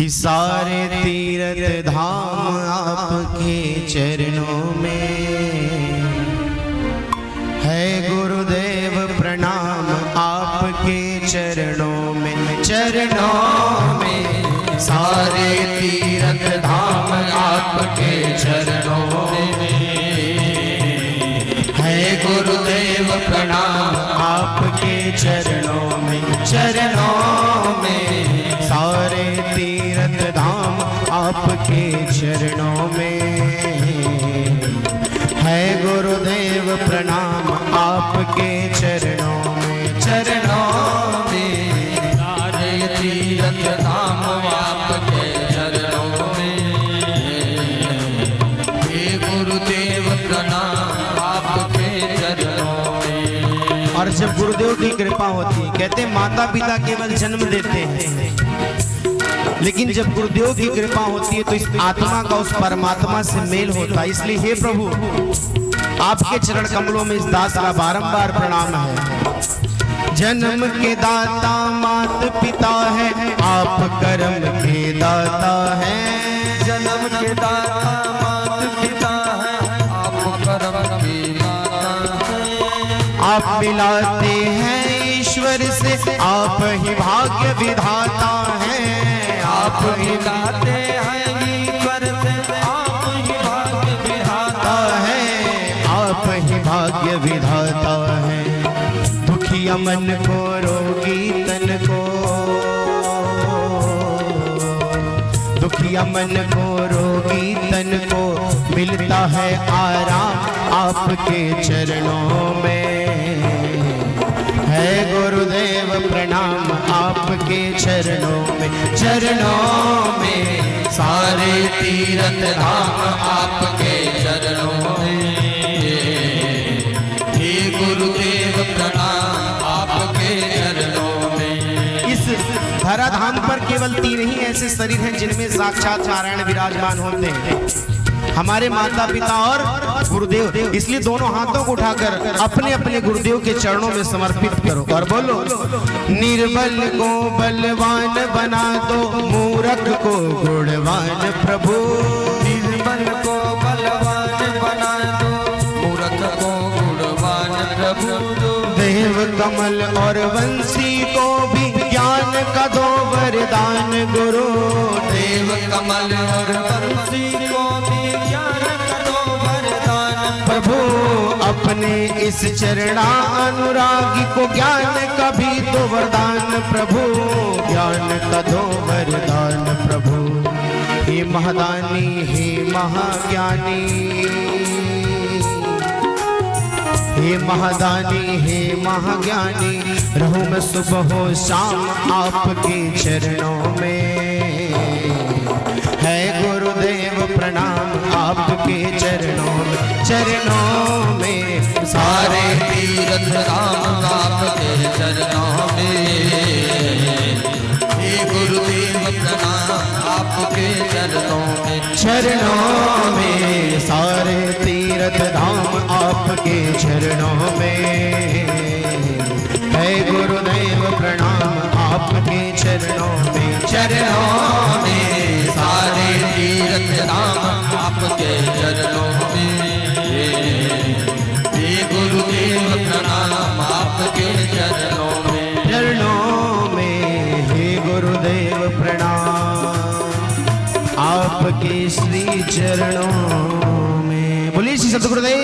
कि सारे तीर्थ धाम आपके चरणों में है गुरुदेव प्रणाम आपके चरणों में। चरणों में सारे तीर्थ धाम आपके चरणों में है गुरुदेव प्रणाम आपके चरणों में। चरणों में सारे तीर्थ धाम आपके चरणों में है गुरुदेव प्रणाम आपके चरणों में। चरणों में सारे तीर्थ धाम आपके चरणों में हे गुरुदेव प्रणाम आपके चरणों में। और जब गुरुदेव की कृपा होती है, कहते माता पिता केवल जन्म देते हैं, लेकिन जब गुरुदेव की कृपा होती है तो इस आत्मा का उस परमात्मा से मेल होता है। इसलिए हे प्रभु आपके चरण कमलों में इस दास का बारंबार प्रणाम है। जन्म के दाता मात पिता है, आप कर्म के दाता है। जन्म के दाता मात पिता है, आप कर्म के दाता है। आप मिलाते हैं ईश्वर से, आप ही भाग्य विधाता हैं। आप मिलाते हैं ईश्वर से, आप ही भाग्य विधाता है। आप ही भाग्य विधाता है। दुखिया मन को रोगी तन को, दुखिया मन को रोगी तन को मिलता है आराम आपके चरणों में है गुरुदेव प्रणाम आपके चरणों में। चरणों में सारे तीर्थ धाम आपके चरणों में हे गुरुदेव प्रणाम आपके चरणों में। इस धराधाम पर केवल 3 ही ऐसे शरीर हैं जिनमें साक्षात नारायण विराजमान होते हैं, हमारे माता पिता और गुरुदेव। इसलिए दोनों हाथों को उठाकर अपने अपने गुरुदेव के चरणों में समर्पित करो और बोलो, निर्बल को बलवान बना दो, मूर्ख को गुणवान प्रभु। निर्बल को बलवान बना दो, मूर्ख को गुणवान प्रभु। देव कमल और वंशी को भी ज्ञान का दो वरदान गुरु। देव कमल और वंशी को भी ज्ञान का दो वरदान प्रभु। अपने इस चरणा अनुरागी को ज्ञान का भी दो वरदान प्रभु। ज्ञान का दो वरदान प्रभु। हे महादानी हे महाज्ञानी, हे महादानी हे महाज्ञानी, रहूं मैं सुबह हो शाम आपके चरणों में है गुरुदेव प्रणाम आपके चरणों में। चरणों में सारे तीर्थ धाम आपके चरणों में हे गुरुदेव प्रणाम आपके चरणों में। चरणों में सारे तीर्थ धाम आपके चरणों में है गुरुदेव प्रणाम आपके चरणों में। चरणों में सारे तीर्थ धाम आपके चरणों में हे गुरुदेव प्रणाम आपके चरणों में। चरणों में हे गुरुदेव प्रणाम आपके श्री चरणों में। बोलिए श्री सद्गुरुदेव